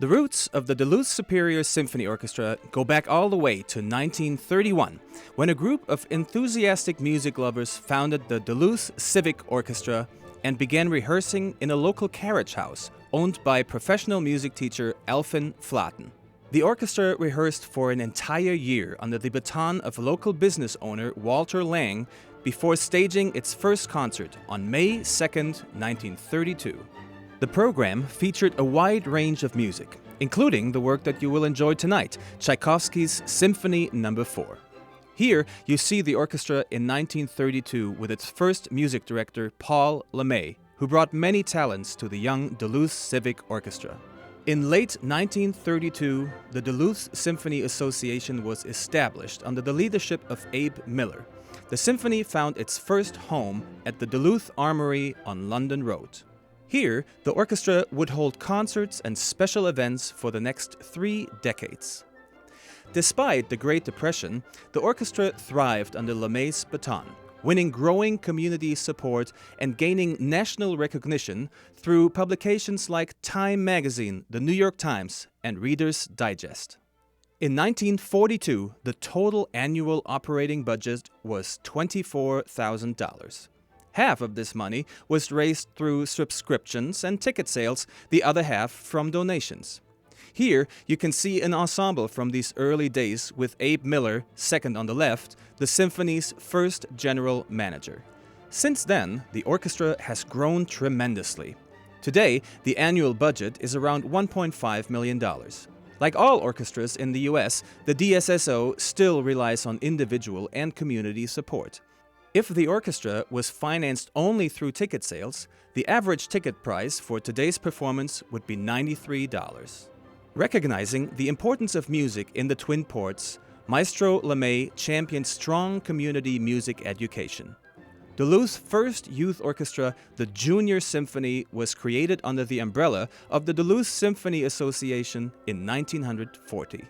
The roots of the Duluth Superior Symphony Orchestra go back all the way to 1931, when a group of enthusiastic music lovers founded the Duluth Civic Orchestra and began rehearsing in a local carriage house owned by professional music teacher Alfin Flaten. The orchestra rehearsed for an entire year under the baton of local business owner Walter Lang before staging its first concert on May 2nd, 1932. The program featured a wide range of music, including the work that you will enjoy tonight, Tchaikovsky's Symphony No. 4. Here, you see the orchestra in 1932 with its first music director, Paul LeMay, who brought many talents to the young Duluth Civic Orchestra. In late 1932, the Duluth Symphony Association was established under the leadership of Abe Miller. The symphony found its first home at the Duluth Armory on London Road. Here, the orchestra would hold concerts and special events for the next 3 decades. Despite the Great Depression, the orchestra thrived under LeMay's baton, winning growing community support and gaining national recognition through publications like Time magazine, the New York Times, and Reader's Digest. In 1942, the total annual operating budget was $24,000. Half of this money was raised through subscriptions and ticket sales, the other half from donations. Here, you can see an ensemble from these early days with Abe Miller, second on the left, the symphony's first general manager. Since then, the orchestra has grown tremendously. Today, the annual budget is around $1.5 million. Like all orchestras in the US, the DSSO still relies on individual and community support. If the orchestra was financed only through ticket sales, the average ticket price for today's performance would be $93. Recognizing the importance of music in the Twin Ports, Maestro LeMay championed strong community music education. Duluth's first youth orchestra, the Junior Symphony, was created under the umbrella of the Duluth Symphony Association in 1940.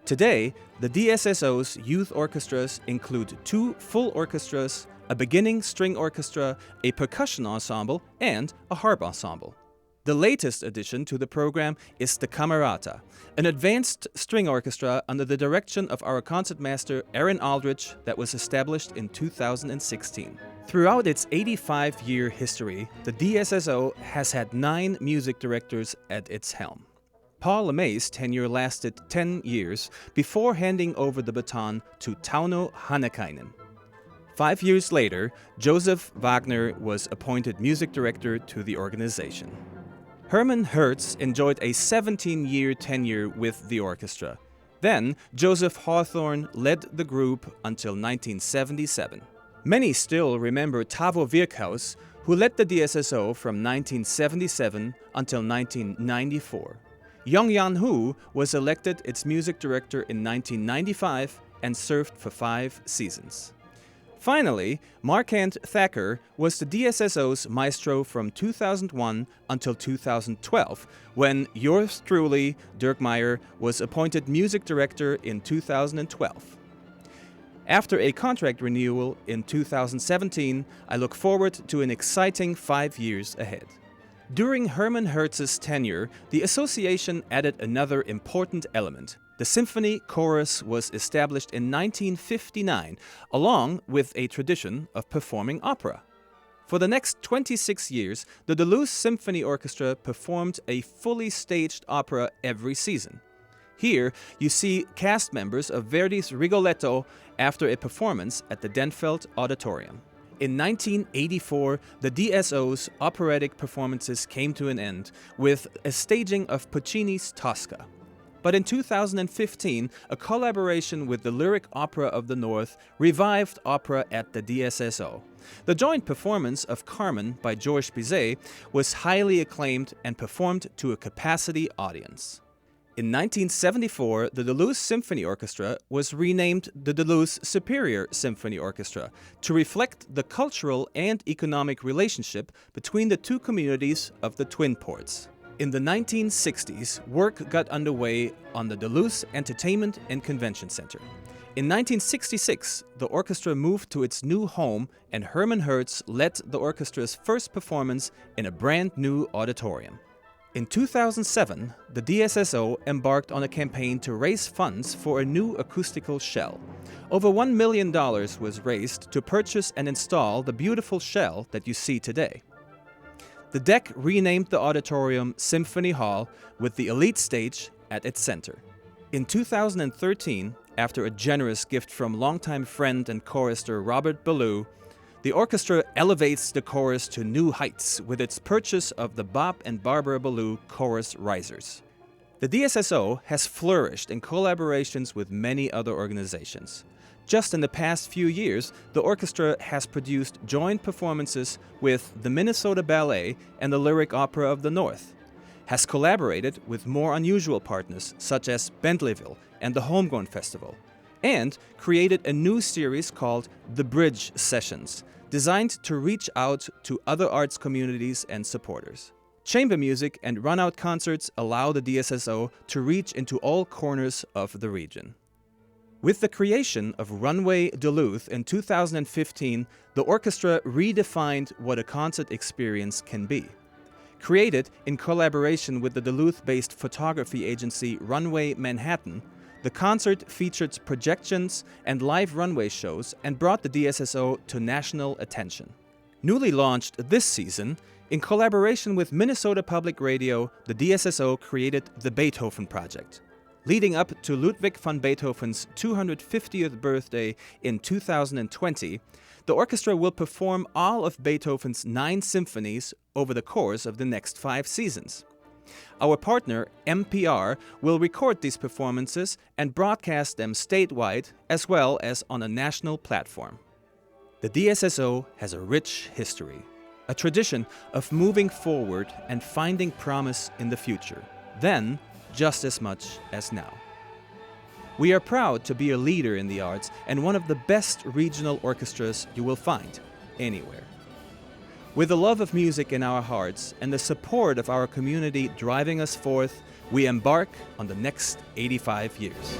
Today, the DSSO's youth orchestras include 2 full orchestras, a beginning string orchestra, a percussion ensemble, and a harp ensemble. The latest addition to the program is the Camerata, an advanced string orchestra under the direction of our concertmaster Aaron Aldrich that was established in 2016. Throughout its 85-year history, the DSSO has had 9 music directors at its helm. Paul LeMay's tenure lasted 10 years before handing over the baton to Tauno Hannekainen. 5 years later, Joseph Wagner was appointed music director to the organization. Hermann Herz enjoyed a 17-year tenure with the orchestra. Then, Joseph Hawthorne led the group until 1977. Many still remember Tavo Virkhaus, who led the DSSO from 1977 until 1994. Yong-Yan Hu was elected its music director in 1995 and served for 5 seasons. Finally, Markand Thakar was the DSSO's maestro from 2001 until 2012, when yours truly, Dirk Meyer, was appointed music director in 2012. After a contract renewal in 2017, I look forward to an exciting 5 years ahead. During Hermann Herz's tenure, the association added another important element. The symphony chorus was established in 1959, along with a tradition of performing opera. For the next 26 years, the Duluth Symphony Orchestra performed a fully staged opera every season. Here, you see cast members of Verdi's Rigoletto after a performance at the Denfeld Auditorium. In 1984, the DSO's operatic performances came to an end with a staging of Puccini's Tosca. But in 2015, a collaboration with the Lyric Opera of the North revived opera at the DSSO. The joint performance of Carmen by Georges Bizet was highly acclaimed and performed to a capacity audience. In 1974, the Duluth Symphony Orchestra was renamed the Duluth Superior Symphony Orchestra to reflect the cultural and economic relationship between the two communities of the Twin Ports. In the 1960s, work got underway on the Duluth Entertainment and Convention Center. In 1966, the orchestra moved to its new home, and Hermann Herz led the orchestra's first performance in a brand new auditorium. In 2007, the DSSO embarked on a campaign to raise funds for a new acoustical shell. Over $1 million was raised to purchase and install the beautiful shell that you see today. The deck renamed the auditorium Symphony Hall, with the elite stage at its center. In 2013, after a generous gift from longtime friend and chorister Robert Ballou, the orchestra elevates the chorus to new heights with its purchase of the Bob and Barbara Ballou chorus risers. The DSSO has flourished in collaborations with many other organizations. Just in the past few years, the orchestra has produced joint performances with the Minnesota Ballet and the Lyric Opera of the North, has collaborated with more unusual partners such as Bentleyville and the Homegrown Festival, and created a new series called The Bridge Sessions, designed to reach out to other arts communities and supporters. Chamber music and run-out concerts allow the DSSO to reach into all corners of the region. With the creation of Runway Duluth in 2015, the orchestra redefined what a concert experience can be. Created in collaboration with the Duluth-based photography agency Runway Manhattan, the concert featured projections and live runway shows and brought the DSSO to national attention. Newly launched this season, in collaboration with Minnesota Public Radio, the DSSO created the Beethoven Project. Leading up to Ludwig van Beethoven's 250th birthday in 2020, the orchestra will perform all of Beethoven's 9 symphonies over the course of the next 5 seasons. Our partner, NPR, will record these performances and broadcast them statewide as well as on a national platform. The DSSO has a rich history, a tradition of moving forward and finding promise in the future, then just as much as now. We are proud to be a leader in the arts and one of the best regional orchestras you will find anywhere. With the love of music in our hearts and the support of our community driving us forth, we embark on the next 85 years.